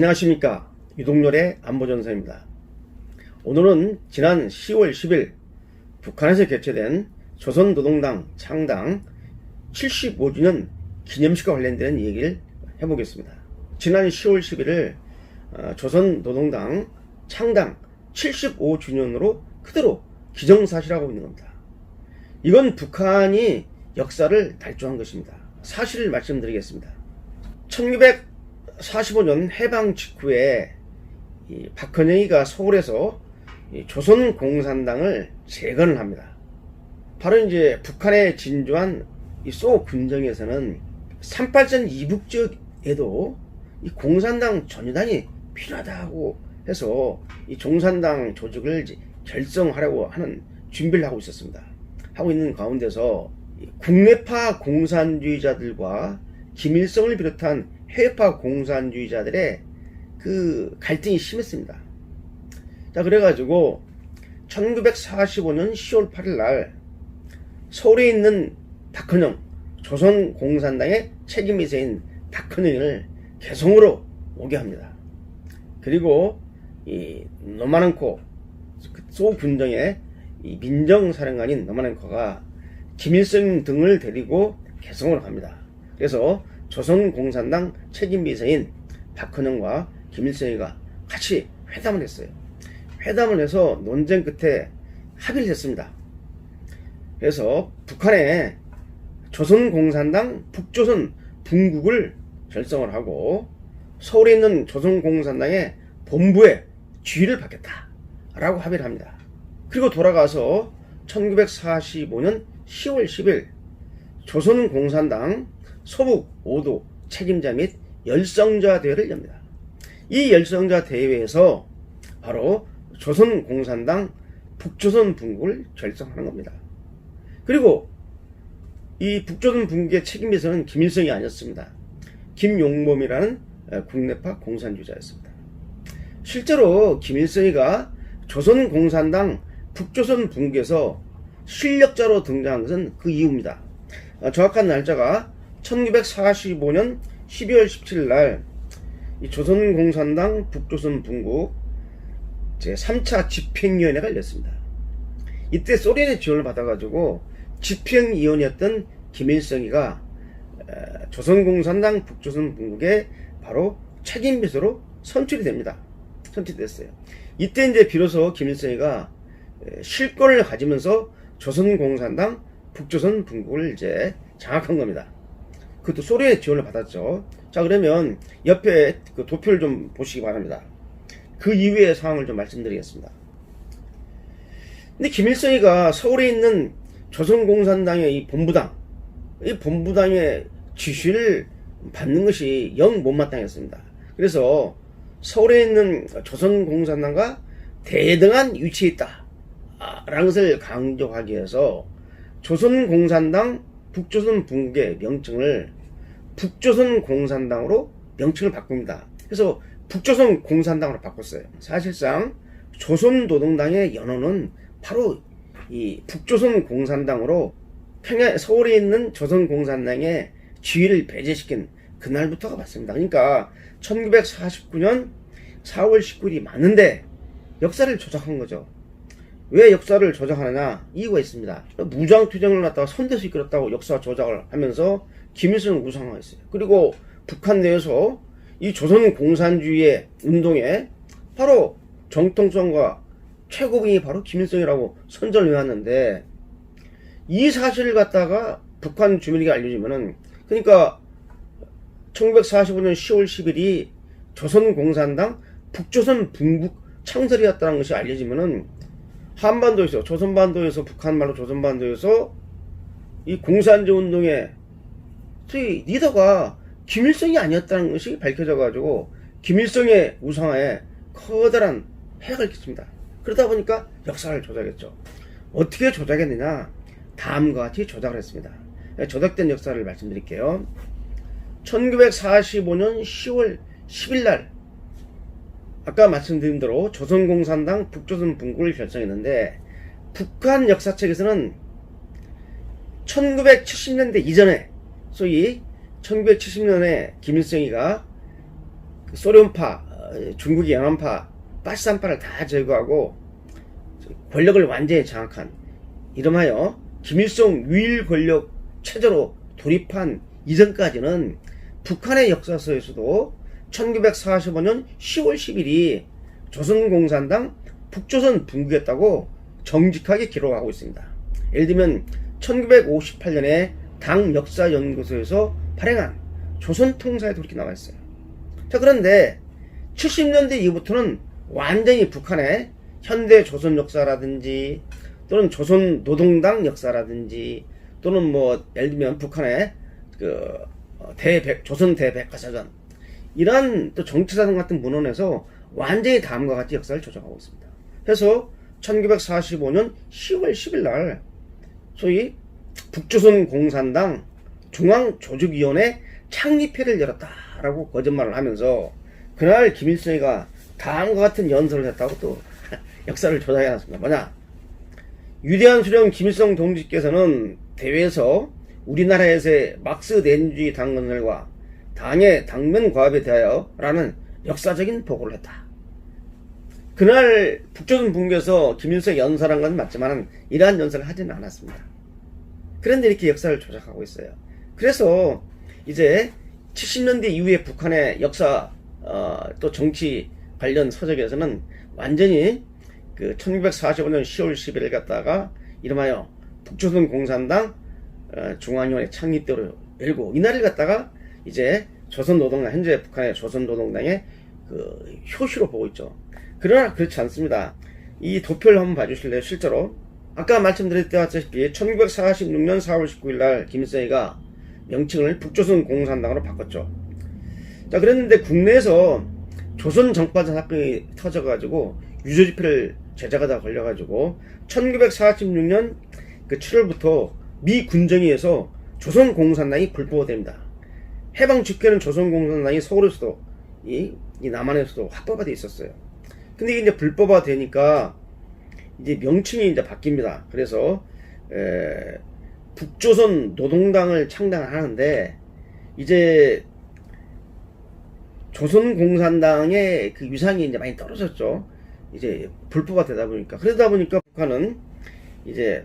안녕하십니까, 유동열의 안보전서입니다. 오늘은 지난 10월 10일 북한에서 개최된 조선노동당 창당 75주년 기념식과 관련된 얘기를 해보겠습니다. 지난 10월 11일 조선노동당 창당 75주년으로 그대로 기정사실하고 있는 겁니다. 이건 북한이 역사를 달성한 것입니다. 사실을 말씀드리겠습니다. 1945년 해방 직후에 박헌영이가 서울에서 조선공산당을 재건을 합니다. 바로 이제 북한에 진주한 소 군정에서는 38전 이북지역에도 이 공산당 전유단이 필요하다고 해서 이 종산당 조직을 결성하려고 하는 준비를 하고 있었습니다. 하고 있는 가운데서 국내파 공산주의자들과 김일성을 비롯한 해외파 공산주의자들의 그 갈등이 심했습니다. 자, 그래가지고 1945년 10월 8일 날 서울에 있는 박헌영, 조선공산당의 책임이사인 박헌영을 개성으로 오게 합니다. 그리고 이 노만en코 소 군정의 이 민정사령관인 노만en코가 김일성 등을 데리고 개성으로 갑니다. 그래서 조선공산당 책임비서인 박헌영과 김일성이가 같이 회담을 했어요. 회담을 해서 논쟁 끝에 합의를 했습니다. 그래서 북한에 조선공산당 북조선 분국을 결성을 하고 서울에 있는 조선공산당의 본부에 지휘를 받겠다라고 합의를 합니다. 그리고 돌아가서 1945년 10월 10일 조선공산당 서북 5도 책임자 및 열성자 대회를 엽니다. 이 열성자 대회에서 바로 조선공산당 북조선 분국을 결성하는 겁니다. 그리고 이 북조선 분국의 책임비서는 김일성이 아니었습니다. 김용범이라는 국내파 공산주의자였습니다. 실제로 김일성이가 조선공산당 북조선 분국에서 실력자로 등장한 것은 그 이유입니다. 정확한 날짜가 1945년 12월 17일 날 조선공산당 북조선 분국 제3차 집행위원회가 열렸습니다. 이때 소련의 지원을 받아가지고 집행위원이었던 김일성이가 조선공산당 북조선 분국의 바로 책임비서로 선출이 됩니다. 선출됐어요. 이때 이제 비로소 김일성이가 실권을 가지면서 조선공산당 북조선 분국을 이제 장악한 겁니다. 그것도 소련의 지원을 받았죠. 자, 그러면 옆에 그 도표를 좀 보시기 바랍니다. 그 이후의 상황을 좀 말씀드리겠습니다. 근데 김일성이가 서울에 있는 조선공산당의 이 본부당의 지시를 받는 것이 영 못마땅했습니다. 그래서 서울에 있는 조선공산당과 대등한 위치에 있다 라는 것을 강조하기 위해서 조선공산당 북조선 분국의 명칭을 북조선공산당으로 명칭을 바꿉니다. 그래서 북조선공산당으로 바꿨어요. 사실상 조선노동당의 연호는 바로 이 북조선공산당으로 서울에 있는 조선공산당의 지위를 배제시킨 그날부터가 맞습니다. 그러니까 1949년 4월 19일이 맞는데 역사를 조작한 거죠. 왜 역사를 조작하느냐? 이유가 있습니다. 무장투쟁을 갖다가 선대서 이끌었다고 역사 조작을 하면서 김일성을 우상화했어요. 그리고 북한 내에서 이 조선공산주의의 운동에 바로 정통성과 최고봉이 바로 김일성이라고 선전을 해왔는데 이 사실을 갖다가 북한 주민에게 알려주면은, 그러니까 1945년 10월 10일이 조선공산당 북조선 분국 창설이었다는 것이 알려지면은 한반도에서, 조선반도에서, 북한말로 조선반도에서 이 공산주의 운동의 소위 리더가 김일성이 아니었다는 것이 밝혀져가지고 김일성의 우상화에 커다란 해악을 끼칩니다. 그러다 보니까 역사를 조작했죠. 어떻게 조작했느냐? 다음과 같이 조작을 했습니다. 조작된 역사를 말씀드릴게요. 1945년 10월 10일 날 아까 말씀드린 대로 조선공산당 북조선 분국을 결성했는데 북한 역사책에서는 1970년대 이전에 소위 1970년에 김일성이가 소련파 중국의 연안파 빠시산파를 다 제거하고 권력을 완전히 장악한, 이름하여 김일성 유일 권력 체제로 돌입한 이전까지는 북한의 역사서에서도 1945년 10월 10일이 조선공산당 북조선 분국이었다고 정직하게 기록하고 있습니다. 예를 들면 1958년에 당 역사연구소에서 발행한 조선통사에도 그렇게 나와 있어요. 자, 그런데 70년대 이후부터는 완전히 북한의 현대 조선 역사라든지 또는 조선 노동당 역사라든지 또는 뭐 예를 들면 북한의 그 조선 대백과사전, 이런 또 정치사전 같은 문헌에서 완전히 다음과 같이 역사를 조작하고 있습니다. 그래서 1945년 10월 10일 날 소위 북조선 공산당 중앙조직위원회 창립회를 열었다라고 거짓말을 하면서 그날 김일성이가 다음과 같은 연설을 했다고 또 역사를 조작해 놨습니다. 뭐냐? 위대한 수령 김일성 동지께서는 대회에서 우리나라에서의 막스 레닌주의 당건설과 당의 당면 과업에 대하여 라는 역사적인 보고를 했다. 그날 북조선 분국에서 김일성이 연설한 건 맞지만 이러한 연설을 하지는 않았습니다. 그런데 이렇게 역사를 조작하고 있어요. 그래서 이제 70년대 이후에 북한의 역사 또 정치 관련 서적에서는 완전히 그 1945년 10월 10일을 갖다가 이름하여 북조선 공산당 중앙위원회 창립대로 열고, 이날을 갖다가 이제 조선노동당, 현재 북한의 조선노동당의 그 효시로 보고 있죠. 그러나 그렇지 않습니다. 이 도표를 한번 봐주실래요? 실제로 아까 말씀드렸다시피 1946년 4월 19일 날 김일성이가 명칭을 북조선 공산당으로 바꿨죠. 자, 그랬는데 국내에서 조선 정파전 사건이 터져가지고 유죄집회를 제자가 걸려가지고 1946년 그 7월부터 미 군정위에서 조선 공산당이 불법화됩니다. 해방 직후에는 조선 공산당이 서울에서도 이 남한에서도 합법화되어 있었어요. 근데 이게 이제 불법화되니까 이제 명칭이 이제 바뀝니다. 그래서 북조선 노동당을 창당하는데 이제 조선 공산당의 그 위상이 이제 많이 떨어졌죠. 이제 불법화되다 보니까. 그러다 보니까 북한은 이제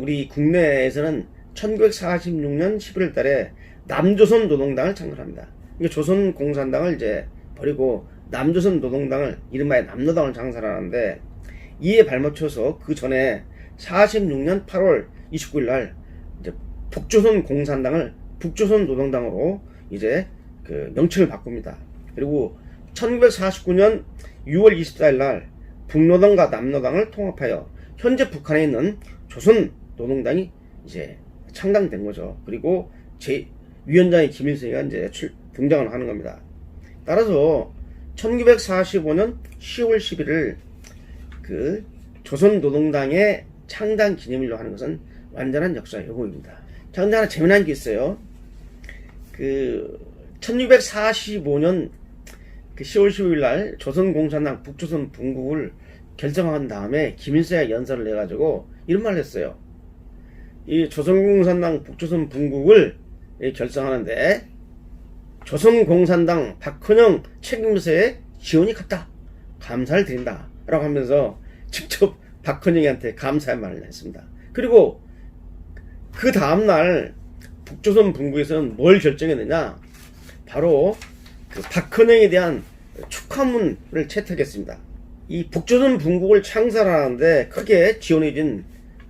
우리 국내에서는 1946년 11월 달에 남조선 노동당을 창설합니다. 그러니까 조선 공산당을 이제 버리고 남조선 노동당을 이른바 남노당을 창설하는데, 이에 발맞춰서 그 전에 46년 8월 29일 날 이제 북조선 공산당을 북조선 노동당으로 이제 그 명칭을 바꿉니다. 그리고 1949년 6월 24일 날 북노당과 남노당을 통합하여 현재 북한에 있는 조선 노동당이 이제 창당된 거죠. 그리고 위원장의 김일성이가 이제 등장을 하는 겁니다. 따라서 1945년 10월 11일 그 조선 노동당의 창당 기념일로 하는 것은 완전한 역사 왜곡입니다. 자, 근데 하나 재미난 게 있어요. 그 1945년 그 10월 15일 날 조선공산당 북조선 분국을 결정한 다음에 김일성이 연설을 해가지고 이런 말을 했어요. 이 조선공산당 북조선 분국을 결정하는데 조선공산당 박헌영 책임서에 지원이 컸다. 감사를 드린다. 라고 하면서 직접 박헌영한테 감사의 말을 했습니다. 그리고 그 다음날 북조선 분국에서는 뭘 결정했느냐? 바로 그 박헌영에 대한 축하문을 채택했습니다. 이 북조선 분국을 창설하는데 크게 지원해준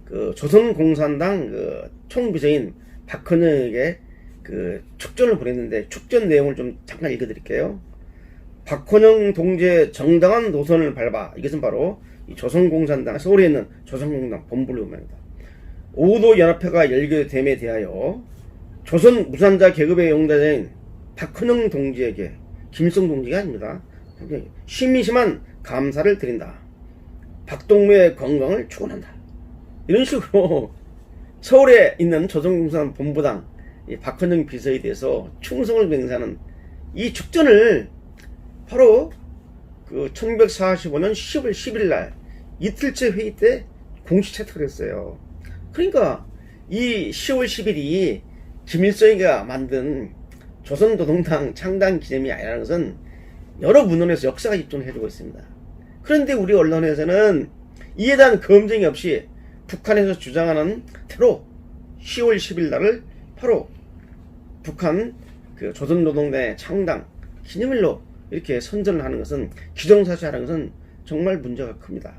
그 조선공산당 그 총비서인 박헌영에게 그 축전을 보냈는데, 축전 내용을 좀 잠깐 읽어드릴게요. 박헌영 동지의 정당한 노선을 밟아, 이것은 바로 이 조선공산당, 서울에 있는 조선공산당 본부를 의미합니다. 5도 연합회가 열게됨에 대하여 조선 무산자 계급의 용자인 박헌영 동지에게, 김일성 동지가 아닙니다, 심심한 감사를 드린다. 박동무의 건강을 축원한다. 이런 식으로 서울에 있는 조선공산당 본부당 이 박헌영 비서에 대해서 충성을 맹세하는 이 축전을 바로 그 1945년 10월 11일 날 이틀째 회의 때 공식 채택을 했어요. 그러니까 이 10월 10일이 김일성이가 만든 조선노동당 창당 기념이 아니라는 것은 여러 문헌에서 역사가 입증을 해주고 있습니다. 그런데 우리 언론에서는 이에 대한 검증이 없이 북한에서 주장하는 대로 10월 10일 날을 바로 북한 그 조선노동당의 창당 기념일로 이렇게 선전을 하는 것은, 기정사실하는 것은 정말 문제가 큽니다.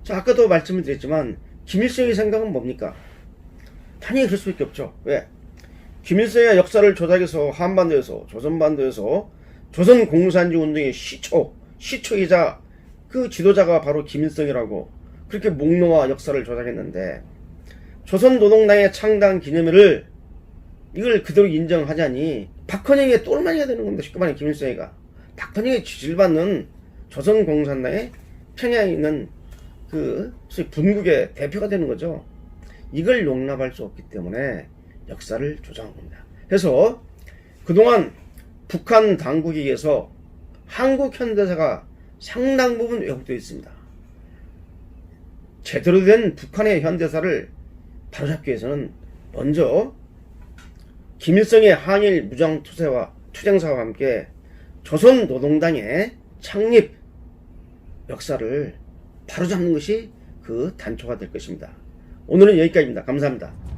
자, 아까도 말씀을 드렸지만 김일성의 생각은 뭡니까? 당연히 그럴 수밖에 없죠. 왜? 김일성의 역사를 조작해서 한반도에서, 조선반도에서 조선공산주의 운동의 시초이자 그 지도자가 바로 김일성이라고 그렇게 목록과 역사를 조작했는데, 조선노동당의 창당 기념일을 이걸 그대로 인정하자니 박헌영의 똘마니가 되는 겁니다. 쉽게 말해 김일성이가 박헌영의 지지를 받는 조선공산당의 평양에 있는 그 소위 분국의 대표가 되는 거죠. 이걸 용납할 수 없기 때문에 역사를 조작한 겁니다. 그래서 그동안 북한 당국에 의해서 한국 현대사가 상당 부분 왜곡되어 있습니다. 제대로 된 북한의 현대사를 바로잡기 위해서는 먼저 김일성의 항일 무장투쟁사와 함께 조선노동당의 창립 역사를 바로잡는 것이 그 단초가 될 것입니다. 오늘은 여기까지입니다. 감사합니다.